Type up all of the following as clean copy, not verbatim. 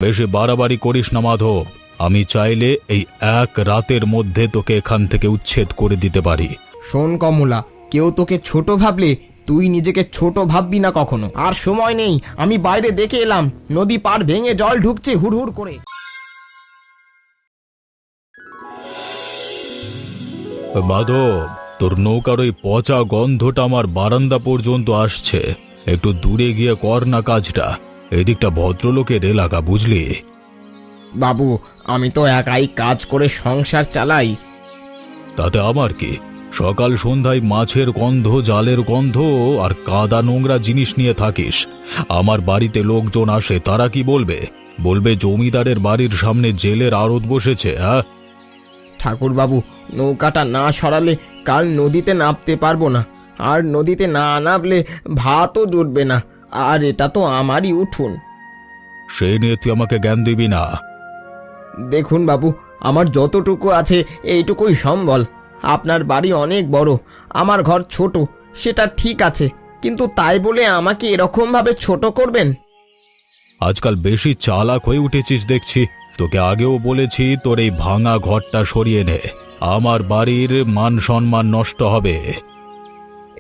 বেশি বাড়াবাড়ি করিস না মাধব। আমি চাইলে এই এক রাতের মধ্যে তোকে এখান থেকে উচ্ছেদ করে দিতে পারি। শোন কমলা, কেউ তোকে ছোট ভাবলে তুই নিজেকে ছোট ভাববি না কখনো। আর সময় নেই, আমি বাইরে দেখে এলাম নদী পার ভেঙে জল ঢুকছে হুড়হুড় করে। মাধব, তোর নৌকার ওই পচা গন্ধটা আমার বারান্দা পর্যন্ত আসছে। একটু দূরে গিয়ে কর না কাজটা। এদিকটা ভদ্রলোকের এলাকা, বুঝলি? বাবু, আমি তো একাই কাজ করে সংসার চালাই। তাতে আমার কি? সকাল সন্ধ্যায় মাছের গন্ধ, জালের গন্ধ আর কাদা নোংরা জিনিস নিয়ে থাকিস। আমার বাড়িতে লোকজন আসে, তারা কি বলবে? বলবে জমিদারের বাড়ির সামনে জেলের আড়ত বসেছে। হ্যাঁ ঠাকুর বাবু, নৌকাটা না সরালে কাল নদীতে নামতে পারবো না, আর নদীতে না নামলে ভাতও জুটবে না। আর এটা তো আমারই উঠোন। সেই নিয়ে তুই আমাকে জ্ঞান দিবি না। দেখুন বাবু, আমার যতটুকু আছে এইটুকুই সম্বল। আপনার বাড়ি অনেক বড়, আমার ঘর ছোট, সেটা ঠিক আছে, কিন্তু তাই বলে আমাকে এরকম ভাবে ছোট করবেন? আজকাল বেশি চালাক হয়ে উঠেছিস দেখছি। তোকে আগেও বলেছি তোর এই ভাঙা ঘরটা সরিয়ে নে। আমার বাড়ির মান সম্মান নষ্ট হবে।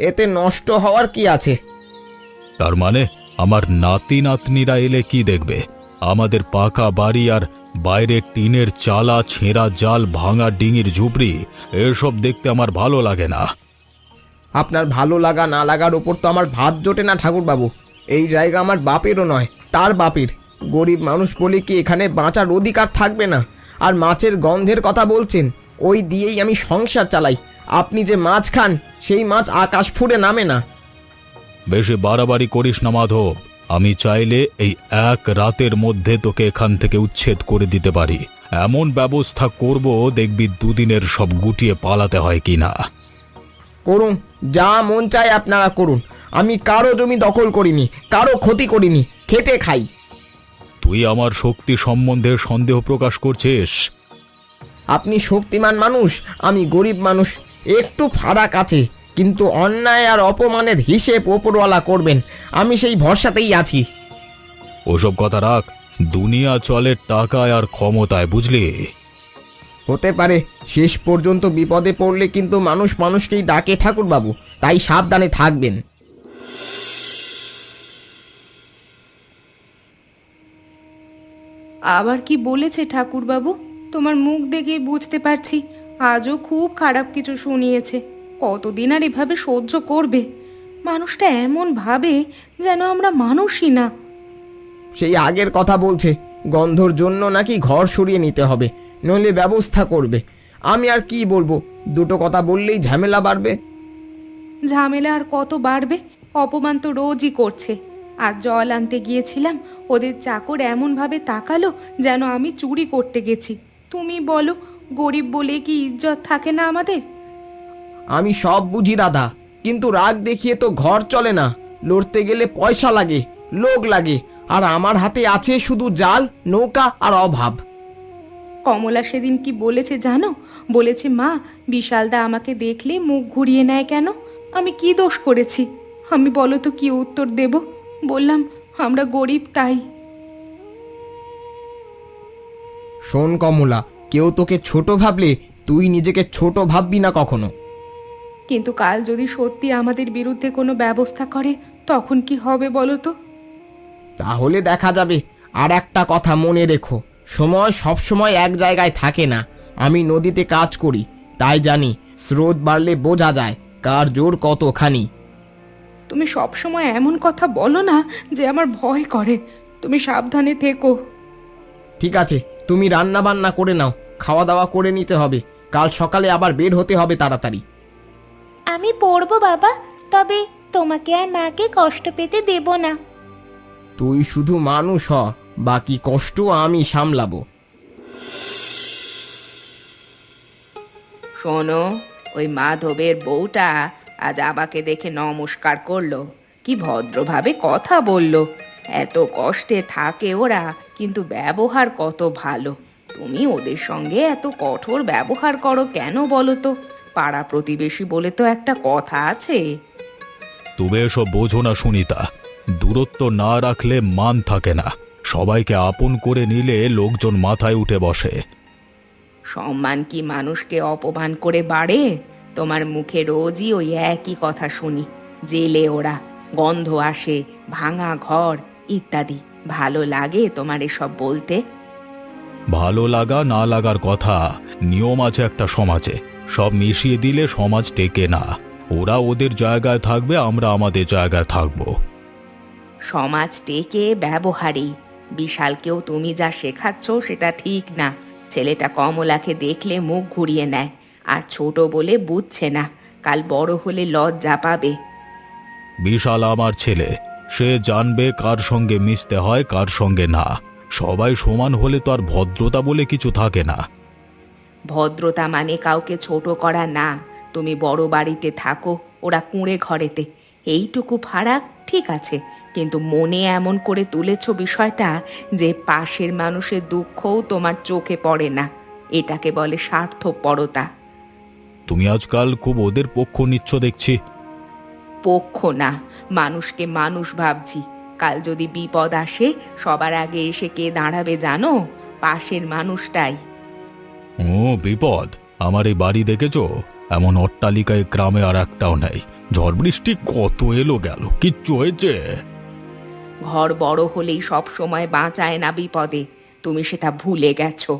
এতে নষ্ট হওয়ার কি আছে? তার মানে আমার নাতি নাতনিরা এলে কি দেখবে? আমাদের পাকা বাড়ি আর বাইরে টিনের চালা, ছেঁড়া জাল, ভাঙা ডিঙির ঝুপড়ি, এসব দেখতে আমার ভালো লাগে না। আপনার ভালো লাগা না লাগার ওপর তো আমার ভাত জোটে না ঠাকুর বাবু। এই জায়গা আমার বাপেরও নয়, তার বাপের। গরিব মানুষ বলে কি এখানে বাঁচার অধিকার থাকবে না? আর মাছের গন্ধের কথা বলছেন, ওই দিয়েই আমি সংসার চালাই। আপনি যে মাছ খান, সেই মাছ আকাশ ফুঁড়ে নামে না। বেশি বাড়াবাড়ি করিস না মাধব। আমি চাইলে এই এক রাতের মধ্যে তোকে এখান থেকে উচ্ছেদ করে দিতে পারি। এমন ব্যবস্থা করব, দেখবি দুদিনের সব গুটিয়ে পালাতে হয় কিনা। করুন, যা মন চায় আপনারা করুন। আমি কারো জমি দখল করিনি, কারো ক্ষতি করিনি, খেটে খাই। তুই আমার শক্তি সম্বন্ধে সন্দেহ প্রকাশ করছিস? আপনি শক্তিমান মানুষ, আমি গরিব মানুষ। একটু ফারাক আছে, কিন্তু অন্যায় আর অপমানের হিসেব ওপরওয়ালা করবেন, আমি সেই ভরসাতেই আছি। ওসব কথা রাখ। দুনিয়া চলে টাকায় আর ক্ষমতায়, বুঝলি? হতে পারে শেষ পর্যন্ত বিপদে পড়লে কিন্তু মানুষ মানুষকেই ডাকে ঠাকুর বাবু, তাই সাবধানে থাকবেন। আবার কি বলেছে ঠাকুরবাবু? তোমার মুখ দেখেই বুঝতে পারছি আজও খুব খারাপ কিছু শুনিয়েছে। কতদিন আর এভাবে সহ্য করবে? মানুষটা এমন ভাবে যেন আমরা মানুষই না। সেই আগের কথা বলছে, গন্ধর জন্য নাকি ঘর সরিয়ে নিতে হবে, নইলে ব্যবস্থা করবে। আমি আর কি বলবো? দুটো কথা বললেই ঝামেলা বাড়বে। ঝামেলা আর কত বাড়বে? অপমান তো রোজই করছে। আর জল আনতে গিয়েছিলাম, ওদের চাকর এমনভাবে তাকালো যেন আমি চুরি করতে গেছি। তুমি বলো, গরিব বলে কি ইজ্জত থাকে না আমাদের? আমি সব বুঝি দাদা, কিন্তু রাগ দেখিয়ে তো ঘর চলে না। লড়তে গেলে পয়সা লাগে, লোক লাগে, আর আমার হাতে আছে শুধু জাল, নৌকা আর অভাব। কমলা সেদিন কি বলেছে জানো? বলেছে, মা, বিশালদা আমাকে দেখলে মুখ ঘুরিয়ে নেয় কেন? আমি কি দোষ করেছি? আমি বলো তো কি উত্তর দেব? বললাম, আমরা গরিব তাই। শোন কমলা, কেউ তোকে ছোট ভাবলে তুই নিজেকে ছোট ভাববি না কখনো। কিন্তু কাল যদি সত্যি আমাদের বিরুদ্ধে কোনো ব্যবস্থা করে, তখন কি হবে বলো তো? তাহলে দেখা যাবে। আর একটা কথা মনে রেখো, সময় সব সময় এক জায়গায় থাকে না। আমি নদীতে কাজ করি, তাই জানি স্রোত বাড়লে বোঝা যায় কার জোর কতখানি। তুমি সব সময় এমন কথা বলো না যে আমার ভয় করে। তুমি সাবধানে থেকো। ঠিক আছে, তুমি রান্না বান্না করে নাও, খাওয়া দাওয়া করে নিতে হবে। কাল সকালে আবার বের হতে হবে তাড়াতাড়ি। আমি পড়বো বাবা, তবে তোমাকে আর মাকে কষ্ট পেতে দেব না। তুই শুধু মানুষ হ, বাকি কষ্ট আমি সামলাবো। শোনো, ওই মাধবের বউটা আজ আমাকে দেখে নমস্কার করলো, কি ভদ্রভাবে কথা বললো। এত কষ্টে থাকে ওরা, কিন্তু ব্যবহার কত ভালো। তুমি ওদের সঙ্গে এত কঠোর ব্যবহার করো কেন বলো তো? পাড়া প্রতিবেশী বলে তো একটা কথা আছে। তুমি এসব বোঝো না সুনিতা। দূরত্ব না রাখলে মান থাকে না। সবাইকে আপন করে নিলে লোকজন মাথায় উঠে বসে। সম্মান কি মানুষকে অপমান করে বাড়ে? তোমার মুখে রোজই ওই একই কথা শুনি। জেলে ওরা, গন্ধ আসে, ভাঙা ঘর ইত্যাদি। ভালো লাগে তোমার এসব বলতে? ভালো লাগা না লাগার কথা, নিয়ম আছে একটা সমাজে। সব মিশিয়ে দিলে সমাজ টেকে না। ওরা ওদের জায়গায় থাকবে, আমরা আমাদের জায়গায় থাকবো। সমাজ টেকে ব্যবহারেই। বিশালকেও তুমি যা শেখাচ্ছ সেটা ঠিক না। ছেলেটা কমলাকে দেখলে মুখ ঘুরিয়ে নেয়, আর ছোট বলে বুঝছে না। কাল বড় হলে লজ্জা পাবে। বিশাল আমার ছেলে, সে জানবে কার সঙ্গে মিশতে হয় কার সঙ্গে না। সবাই সমান হলে তো আর ভদ্রতা বলে কিছু থাকে না। ভদ্রতা মানে কাউকে ছোট করা না। তুমি বড় বাড়িতে থাকো, ওরা কুঁড়ে ঘরেতে, এইটুকু ফারাক ঠিক আছে। কিন্তু মনে এমন করে তুলেছ বিষয়টা যে পাশের মানুষের দুঃখও তোমার চোখে পড়ে না। এটাকে বলে স্বার্থপরতা। তুমি আজকাল খুব ওদের পক্ষ নিচ্ছ দেখছি। পক্ষ না, মানুষকে মানুষ ভাবছি। কাল যদি বিপদ আসে সবার আগে এসে কে দাঁড়াবে জানো? পাশের মানুষটাই। ও বিপদ! আমার এই বাড়ি দেখেছো? এমন অট্টালিকায় গ্রামে আর একটাও নেই। ঝড় বৃষ্টি কত এলো গেল, কিচ্ছু হয়েছে? ঘর বড় হলেই সব সময় বাঁচায় না বিপদে, তুমি সেটা ভুলে গেছো।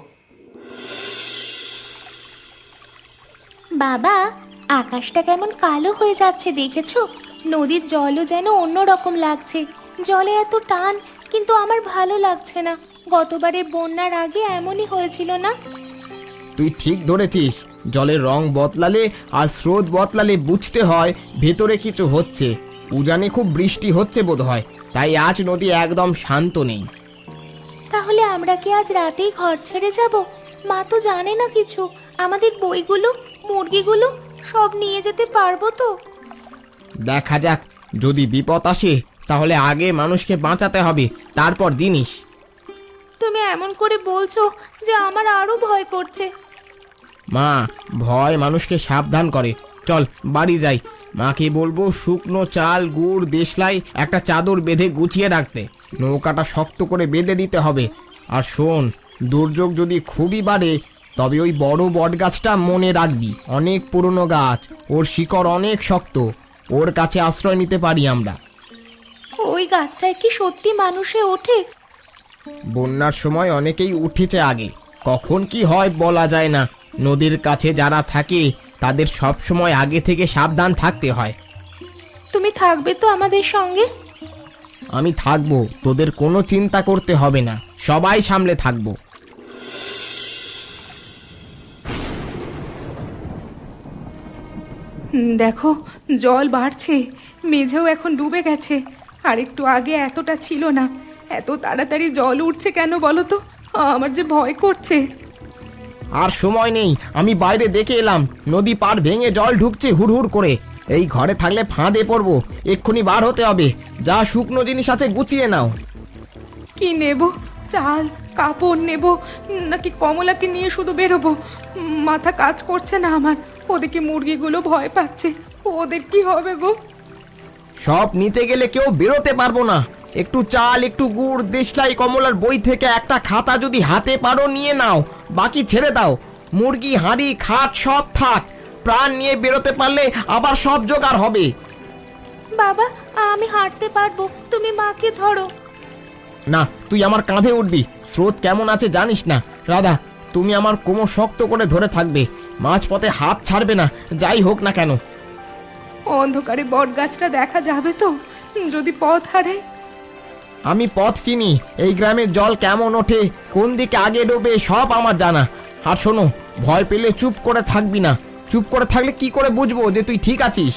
বাবা, আকাশটা কেমন কালো হয়ে যাচ্ছে দেখেছো? নদীর জলও যেন অন্যরকম লাগছে। জলে এত টান, কিন্তু আমার ভালো লাগছে না। গতবারের বন্যার আগে এমনই হয়েছিল না? তুই ঠিক ধরেছিস। জলের রং বদলালে আর স্রোত বদলালে বুঝতে হয় ভেতরে কিছু হচ্ছে। উজানে খুব বৃষ্টি হচ্ছে বোধহয়, তাই আজ নদী একদম শান্ত নেই। তাহলে আমরা কি আজ রাতেই ঘর ছেড়ে যাব? মা তো জানে না কিছু। আমাদের বইগুলো, মুরগিগুলো সব নিয়ে যেতে পারবো তো? দেখা যাক, যদি বিপদ আসে তাহলে আগে মানুষকে বাঁচাতে হবে, তারপর জিনিস। তুমি এমন করে বলছো যে আমার আরো ভয় করছে। মা, ভয় মানুষকে সাবধান করে। চল বাড়ি যাই। মাকে বলবো শুকনো চাল, গুড়, দেশলাই একটা চাদর বেঁধে গুছিয়ে রাখতে। নৌকাটা শক্ত করে বেঁধে দিতে হবে। আর শোন, দুর্যোগ যদি খুবই বাড়ে তবে ওই বড় বট গাছটা মনে রাখবি। অনেক পুরনো গাছ, ওর শিকড় অনেক শক্ত। ওর কাছে আশ্রয় নিতে পারি আমরা। ওই গাছটায় কি সত্যি মানুষে ওঠে? বন্যার সময় অনেকেই উঠেছে আগে, কখন কি হয় বলা যায় না। নদীর কাছে যারা থাকে তাদের সব সময় আগে থেকে সাবধান থাকতে হয়। তুমি থাকবে তো আমাদের সঙ্গে? আমি থাকবো, তোদের কোনো চিন্তা করতে হবে না, সবাই সামলে থাকবো। দেখো, জল বাড়ছে, মেঝেও এখন ডুবে গেছে। আর একটু আগে এতটা ছিল না। এত তাড়াতাড়ি জল উঠছে কেন বলো তো? আমার যে ভয় করছে। আর সময় নেই, আমি বাইরে দেখে এলাম। নদী পাড় ভেঙে জল ঢুকছে হুড়হুড় করে। এই ঘরে থাকলে ফাঁদে পড়বো, এক্ষুনি বার হতে হবে। যা শুকনো জিনিস আছে গুছিয়ে নাও। কি নেব? চাল, কাপড় নেব নাকি কমলাকে নিয়ে শুধু বেরোবো? মাথা কাজ করছে না আমার। ওদিকে মুরগিগুলো ভয় পাচ্ছে, ওদের কি হবে গো? সব নিতে গেলে কেউ বেরোতে পারবো না। একটু চাল, একটু গুড়, দেশলাই, কমলার বই থেকে একটা খাতা যদি হাতে পারো নিয়ে নাও, বাকি ছেড়ে দাও। মুরগি, হাঁড়ি, খাট সব থাক। প্রাণ নিয়ে বেরোতে পারলে আবার সব জোগাড় হবে। বাবা, আমি হাঁটতে পারবো, তুমি মাকে ধরো। না, তুই আমার কাঁধে উঠবি। স্রোত কেমন আছে জানিস না। রাধা, তুমি আমার কোমর শক্ত করে ধরে থাকবে। মাঝপথে হাত ছাড়বে না, যাই হোক না কেন। অন্ধকারে বট গাছটা দেখা যাবে তো? যদি পথ হারাই? আমি পথ চিনি। এই গ্রামের জল কেমন ওঠে, কোন দিকে আগে ডোবে সব আমার জানা। আর শোনো, ভয় পেলে চুপ করে থাকবি না। চুপ করে থাকলে কি করে বুঝবো যে তুই ঠিক আছিস?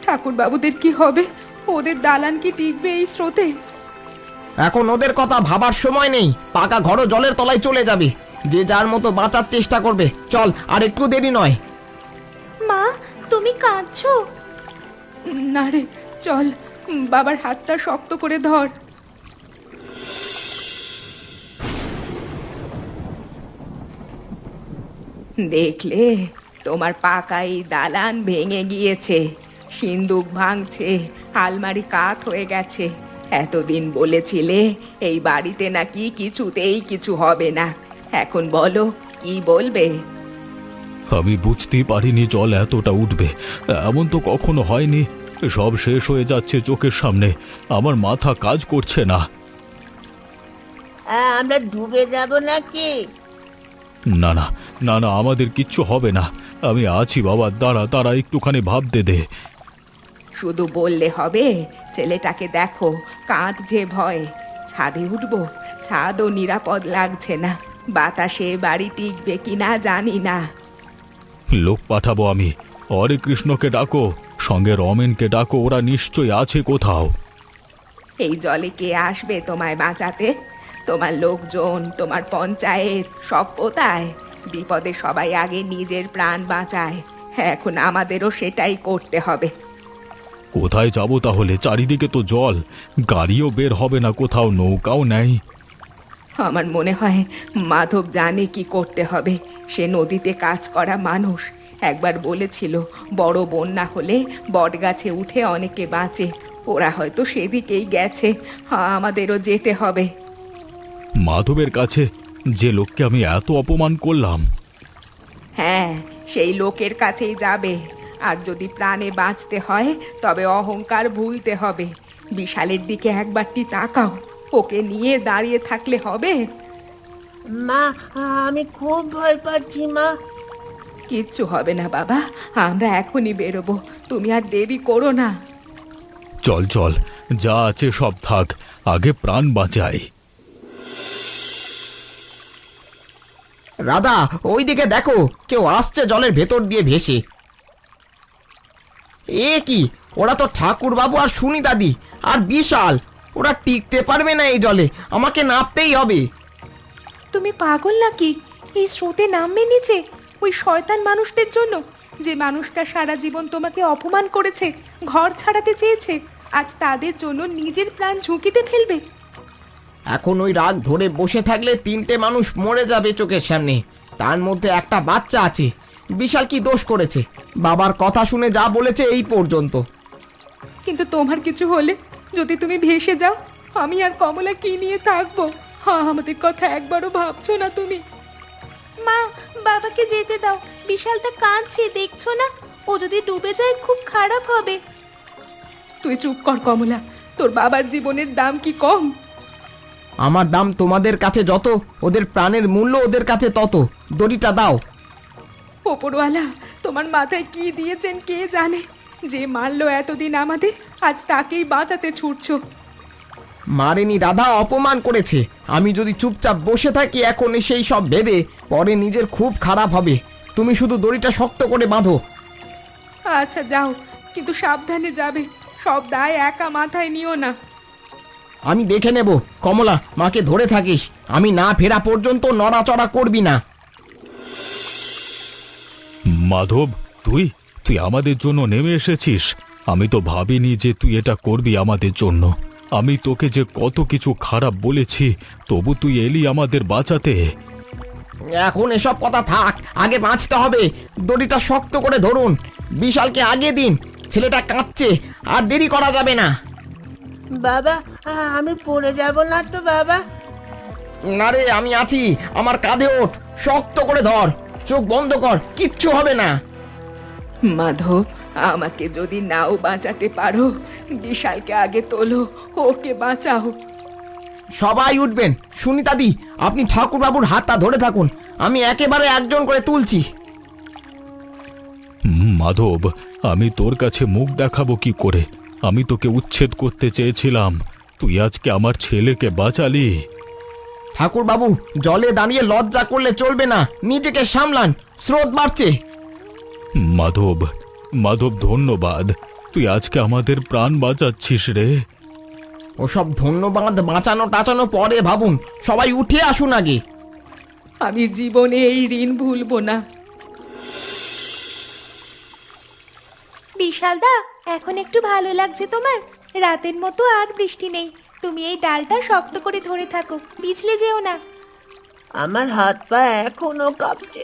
ঠাকুর বাবুদের কি হবে? ওদের দালান কি টিকবে এই স্রোতে? এখন ওদের কথা ভাবার সময় নেই। পাকা ঘরও জলের তলায় চলে যাবে। যে যার মতো বাঁচার চেষ্টা করবে। চল, আর একটু দেরি নয়। মা, তুমি কাঁদছো? না রে, চল, বাবার হাতটা শক্ত করে ধর। দেখলে, তোমার পাকা এই দালান ভেঙে গিয়েছে, সিন্দুক ভাঙছে, আলমারি কাত হয়ে গেছে। এতদিন বলেছিলে এই বাড়িতে নাকি কিছুতেই কিছু হবে না, এখন বলো কি বলবে? আমি বুঝতেই পারিনি জল এতটা উঠবে, এমন তো কখনো হয়নি। সব শেষ হয়ে যাচ্ছে চোখের সামনে, আমার মাথা কাজ করছে না। আমরা ডুবে যাব নাকি? না না না না, আমাদের কিচ্ছু হবে না। আমি আছি বাবা, দাঁড়া দাঁড়া, একটুখানি ভাবতে দে। শুধু বললে হবে? ছেলেটাকে দেখো, কাঁদছে ভয়ে। ছাদে উঠবো, ছাদও নিরাপদ লাগছে না, বাতাসে বাড়ি টিকবে কিনা জানি না। লোক পাঠাবো আমি। হরে কৃষ্ণকে ডাকো, সঙ্গে রমেনকে ডাকো, ওরা নিশ্চয়ই আছে কোথাও। এই জলে কে আসবে তোমায় বাঁচাতে? তোমার লোকজন, তোমার পঞ্চায়েত সব কোথায়? বিপদে সবাই আগে নিজের প্রাণ বাঁচায়, এখন আমাদেরও সেটাই করতে হবে। কোথায় যাব তাহলে? চারিদিকে তো জল, গাড়িও বের হবে না, কোথাও নৌকাও নেই। আমার মনে হয় মাধব জানে কি করতে হবে। সে নদীতে কাজ করা মানুষ, একবার বলেছিল বড় বন্যা হলে বটগাছে উঠে অনেকে বাঁচে। ওরা হয়তো সেদিকেই গেছে, আমাদেরও যেতে হবে। মাধবের কাছে, যে লোককে আমি এত অপমান করলাম? হ্যাঁ, সেই লোকের কাছেই যাবে। আর যদি প্রাণে বাঁচতে হয় তবে অহংকার ভুলতে হবে। বিশালের দিকে একবারটি তাকাও, ওকে নিয়ে দাঁড়িয়ে থাকলে হবে? মা, আমি খুব ভয় পাচ্ছি মা। কিচ্ছু হবে না বাবা, আমরা এখনই বেরোবো, তুমি আর দেরি করো না। চল চল, যা আছে সব থাক, আগে প্রাণ বাঁচাই। রাধা, ওইদিকে দেখো, কেউ আসছে জলের ভেতর দিয়ে ভেসে। এ কি, ওরা তো ঠাকুর বাবু আর সুনি দাদি আর বিশাল। ওরা টিকতে পারবে না এই জলে, আমাকে নামতেই হবে। তুমি পাগল নাকি? এই স্রোতে নামবে নিচে ওই শয়তান মানুষদের জন্য, যে মানুষটা সারা জীবন তোমাকে অপমান করেছে, ঘর ছাড়াতে চেয়েছে, আজ তাদের জন্য নিজের প্রাণ ঝুঁকিতে ফেলবে? এখন ওই রাগ ধরে বসে থাকলে 3টে মানুষ মরে যাবে চোখের সামনে, তার মধ্যে একটা বাচ্চা আছে। বিশাল কি দোষ করেছে? বাবার কথা শুনে যা বলেছে এই পর্যন্ত। কিন্তু তোমার কিছু হলে, যদি তুমি ভেসে যাও, আমি আর কমলা কি নিয়ে থাকবো? হ্যাঁ, আমাদের কথা একবারও ভাবছো না তুমি? মা, বাবাকে যেতে দাও, বিশালটা কাঁদছে দেখছো না? ও যদি ডুবে যায় খুব খারাপ হবে। তুই চুপ কর কমলা, তোর বাবার জীবনের দাম কি কম? আমার দাম তোমাদের কাছে যত, ওদের প্রাণের মূল্য ওদের কাছে তত। দড়িটা দাও। ওপরওয়ালা তোমার মাথায় কি দিয়েছেন কে জানে, যে মারলো এতদিন আমাদের, আজ তাকেই বাঁচাতে ছুটছো। মারেনি রাধা, অপমান করেছে। আমি যদি চুপচাপ বসে থাকি এখন সেই সব ভেবে, পরে নিজের খুব খারাপ হবে। তুমি শুধু দড়িটা শক্ত করে বাঁধো। আচ্ছা যাও, কিন্তু সাবধানে যাবে, সব দায় একা মাথায় নিও না। আমি দেখে নেব। কমলা, মাকে ধরে থাকিস, আমি না ফেরা পর্যন্ত নড়াচড়া করবি না। মাধব, তুই তুই আমাদের জন্য নেমে এসেছিস। আমি তো ভাবিনি যে তুই এটা করবি আমাদের জন্য। আমি তোকে যে কত কিছু খারাপ বলেছি, তবু তুই এলি আমাদের বাঁচাতে। এখন এসব কথা থাক, আগে বাঁচতে হবে। দড়িটা শক্ত করে ধরুন, বিশালকে আগে দিন। ছেলেটা কাঁদছে, আর দেরি করা যাবে না। বাবা, আমি পড়ে যাব না তো বাবা? না রে, আমি আছি, আমার কাঁধে ওঠ। শক্ত করে ধর, চোখ বন্ধ কর, কিচ্ছু হবে না। মাধব, আমাকে যদি নাও বাঁচাতে পারো, বিশালকে আগে তোলো, ওকে বাঁচাও। সবাই উঠবেন। সুনিতাদি, আপনি ঠাকুরবাবুর হাতটা ধরে থাকুন, আমি একেবারে একজন করে তুলছি। মাধব, আমি তোর কাছে মুখ দেখাবো কি করে? আমি তোকে উচ্ছেদ করতে চেয়েছিলাম, তুই আজকে আমার ছেলেকে বাঁচালি। ঠাকুরবাবু, জলে দাঁড়িয়ে লজ্জা করলে চলবে না, নিজেকে সামলান, স্রোত বাড়ছে। মাধব, মাধব, ধন্যবাদ, তুই আজকে আমাদের প্রাণ বাঁচাচ্ছিস রে। ওসব ধন্যবাদ বাঁচানো টাচানো পরে ভাবুন, সবাই উঠে আসুন আগে। আমি জীবনে এই ঋণ ভুলবো না। বিশালদা, এখন একটু ভালো লাগছে তোমার? রাতের মতো আর বৃষ্টি নেই। তুমি এই ডালটা শক্ত করে ধরে থাকো, পিছলে যেও না। আমার হাত পা এখনো কাঁপছে।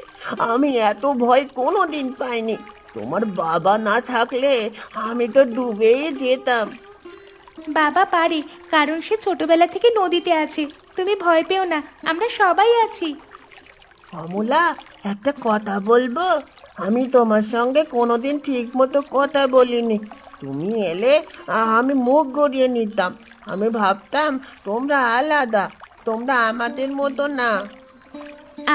আমি এত ভয় কোনোদিন পাইনি। তোমার বাবা না থাকলে আমি তো ডুবেই যেতাম। বাবা পারে, কারণ সে ছোটবেলা থেকে নদীতে আছে। তুমি ভয় পেও না, আমরা সবাই আছি। অমলা, একটা কথা বলবো? আমি তোমার সঙ্গে কোনোদিন ঠিক মতো কথা বলিনি। তুমি এলে আমি মুখ গড়িয়ে নিতাম। আমি ভাবতাম তোমরা আলাদা, তোমরা আমাদের মতো না।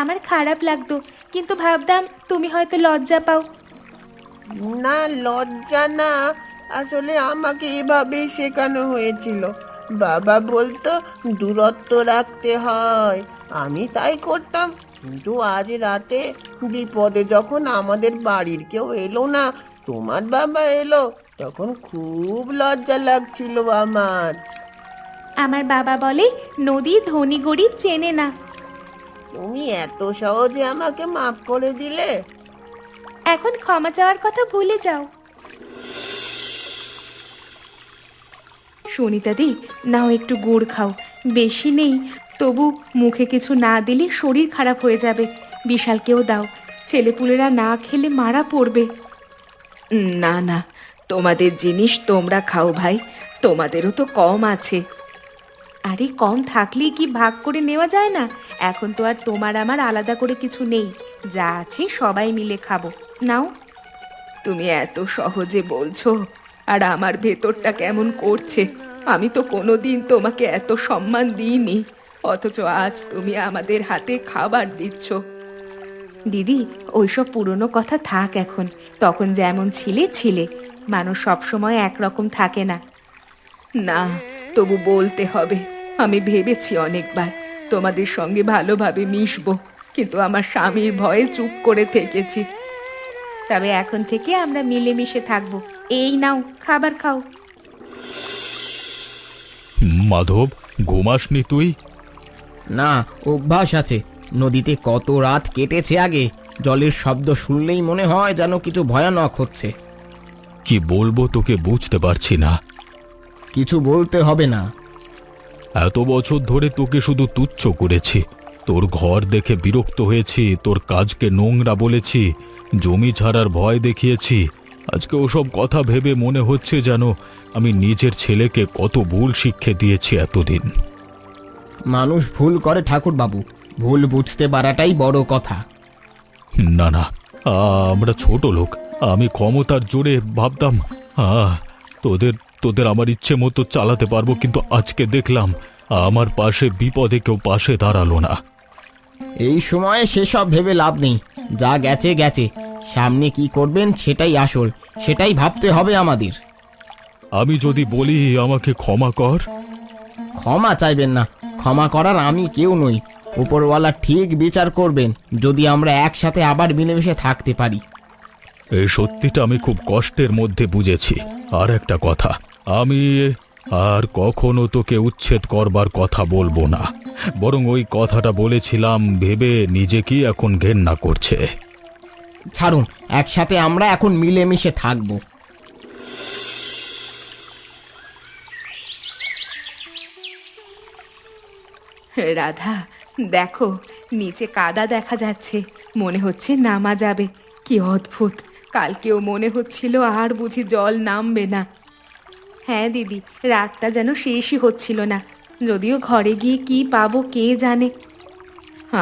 আমার খারাপ লাগতো, কিন্তু ভাবতাম তুমি হয়তো লজ্জা পাও। না, লজ্জা না, আসলে আমাকে এভাবেই শেখানো হয়েছিল। বাবা বলতো দূরত্ব রাখতে হয়, আমি তাই করতাম। কিন্তু আজ রাতে বিপদে যখন আমাদের বাড়ির কেউ এলো না, তোমার বাবা এলো, তখন খুব লজ্জা লাগছিল আমার। আমার বাবা বলে নদী ধনী গরিব চেনে না। তুমি এত সহজে আমাকে মাফ করে দিলে। এখন ক্ষমা চাওয়ার কথা ভুলে যাও। সুনিতা দি, নাও একটু গুড় খাও, বেশি নেই, তবু মুখে কিছু না দিলে শরীর খারাপ হয়ে যাবে। বিশালকেও দাও, ছেলেপুলেরা না খেলে মারা পড়বে। না না, তোমাদের জিনিস তোমরা খাও ভাই, তোমাদেরও তো কম আছে। আরে কম থাকলেই কি ভাগ করে নেওয়া যায় না? এখন তো আর তোমার আমার আলাদা করে কিছু নেই, যা আছে সবাই মিলে খাবো। নাও। তুমি এত সহজে বলছো, আর আমার ভেতরটা কেমন করছে। আমি তো কোনোদিন তোমাকে এত সম্মান দিইনি, অথচ আজ তুমি আমাদের হাতে খাবার দিচ্ছ। দিদি, ওইসব পুরনো কথা থাক এখন। তখন যেমন ছিলে, মানুষ সবসময় একরকম থাকে না। না, তবু বলতে হবে। আমি ভেবেছি অনেকবার তোমাদের সঙ্গে ভালোভাবে মিশবো, কিন্তু আমার স্বামীর ভয়ে চুপ করে থেকেছি। তবে এখন থেকে আমরা মিলেমিশে থাকবো। এই নাও, খাবার খাও। মাধব, ঘুমাসনি তুই? না, অভ্যাস আছে। নদীতে কত রাত কেটেছে আগে, জলের শব্দ শুনলেই মনে হয় যেন কিছু ভয়ানক হচ্ছে। কি বলবো তোকে বুঝতে পারছি না। কিছু বলতে হবে না। এত বছর ধরে তোকে শুধু তুচ্ছ করেছি, তোর ঘর দেখে বিরক্ত হয়েছি, তোর কাজকে নোংরা বলেছি, জমি ছাড়ার ভয় দেখিয়েছি। আজকে ওসব কথা ভেবে মনে হচ্ছে যেন আমি নিজের ছেলেকে কত ভুল শিক্ষা দিয়েছি এতদিন। মানুষ ভুল করে ঠাকুরবাবু, ভুল বুঝতে পারাটাই বড় কথা। না না, আমরা ছোট লোক। আমি ক্ষমতার জোরে ভাবতাম তোদের তোদের আমার ইচ্ছে মতো চালাতে পারবো, কিন্তু আজকে দেখলাম আমার পাশে বিপদে কেউ পাশে দাঁড়ালো না। এই সময়ে সেসব ভেবে লাভ নেই। যা গেছে গেছে, সামনে কি করবেন সেটাই আসল, সেটাই ভাবতে হবে আমাদের। আমি যদি বলি আমাকে ক্ষমা কর? ক্ষমা চাইবেন না, ক্ষমা করার আমি কেউ নই। উপরওয়ালা ঠিক বিচার করবেন যদি আমরা একসাথে আবার মিলেমিশে থাকতে পারি। এই সত্যিটা আমি খুব কষ্টের মধ্যে বুঝেছি। আর একটা কথা, আমি আর কখনো তোকে উচ্ছেদ করবার কথা বলবো না, বরং ওই কথাটা বলেছিলাম ভেবে নিজেকেই এখন ঘেন্না করছে। ছাড়ুন, একসাথে আমরা এখন মিলেমিশে থাকবো। রাধা, দেখো নিচে কাদা দেখা যাচ্ছে, মনে হচ্ছে নামা যাবে। কি অদ্ভুত, কালকেও মনে হচ্ছিল আর বুঝি জল নামবে না। হ্যাঁ দিদি, রাতটা যেন শেষই হচ্ছিল না। যদিও ঘরে গিয়ে কি পাবো কে জানে।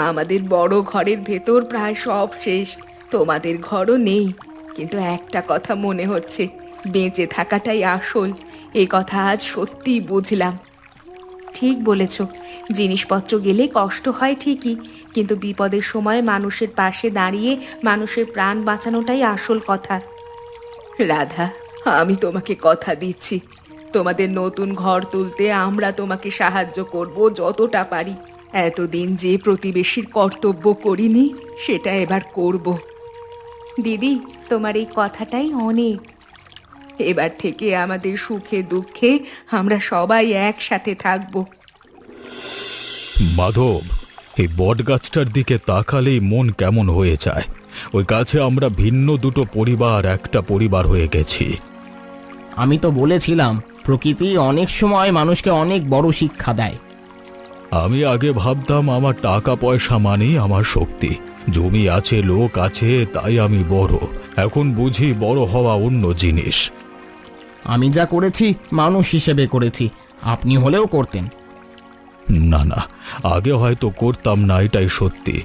আমাদের বড় ঘরের ভেতর প্রায় সব শেষ, তোমাদের ঘরও নেই। কিন্তু একটা কথা মনে হচ্ছে, বেঁচে থাকাটাই আসল। এ কথা আজ সত্যিই বুঝলাম। ঠিক বলেছ, জিনিসপত্র গেলে কষ্ট হয় ঠিকই, কিন্তু বিপদের সময় মানুষের পাশে দাঁড়িয়ে মানুষের প্রাণ বাঁচানোটাই আসল কথা। রাধা, আমি তোমাকে কথা দিচ্ছি, তোমাদের নতুন ঘর তুলতে আমরা তোমাকে সাহায্য করব যতটা পারি। এতদিন যে প্রতিবেশীর কর্তব্য করিনি, সেটা এবার করব। দিদি, তোমার এই কথাটাই অনেক। এবার থেকে আমাদের সুখে দুঃখে আমরা সবাই একসাথে থাকব। মাধব, এই বট গাছটার দিকে তাকালেই মন কেমন হয়ে যায়। ওই গাছে আমরা ভিন্ন দুটো পরিবার একটা পরিবার হয়ে গেছি। আমি তো বলেছিলাম, প্রকৃতি অনেক সময় মানুষকে অনেক বড় শিক্ষা দেয়। আমি আগে ভাবতাম আমার টাকা পয়সা মানেই আমার শক্তি, জমি আছে, লোক আছে, তাই আমি বড়। এখন বুঝি বড় হওয়া অন্য জিনিস। আমি যা করেছি মানুষ হিসেবে করেছি, আপনি হলেও করতেন। না না, আগে হয়তো করতাম না, এটাই সত্যি।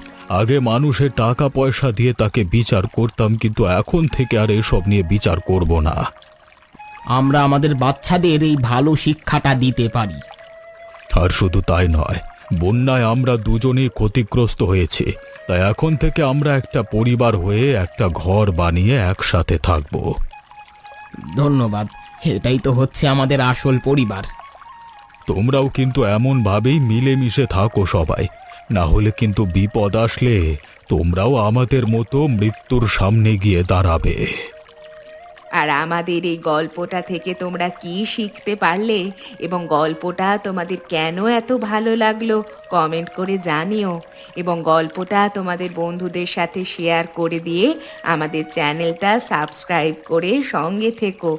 আগে মানুষের টাকা পয়সা দিয়ে তাকে বিচার করতাম, কিন্তু এখন থেকে আর এসব নিয়ে বিচার করব না। আমরা আমাদের বাচ্চাদের এই ভালো শিক্ষাটা দিতে পারি। আর শুধু তাই নয়, বন্যায় আমরা দুজনেই ক্ষতিগ্রস্ত হয়েছি, তাই এখন থেকে আমরা একটা পরিবার হয়ে একটা ঘর বানিয়ে একসাথে থাকব। ধন্যবাদ, এটাই তো হচ্ছে আমাদের আসল পরিবার। তোমরাও কিন্তু এমনভাবেই মিলেমিশে থাকো সবাই, না হলে কিন্তু বিপদ আসলে তোমরাও আমাদের মতো মৃত্যুর সামনে গিয়ে দাঁড়াবে। আর আমাদের এই গল্পটা থেকে তোমরা কি শিখতে পারলে এবং গল্পটা তোমাদের কেন এত ভালো লাগলো কমেন্ট করে জানিও, এবং গল্পটা তোমাদের বন্ধুদের সাথে শেয়ার করে দিয়ে আমাদের চ্যানেলটা সাবস্ক্রাইব করে সঙ্গে থেকো।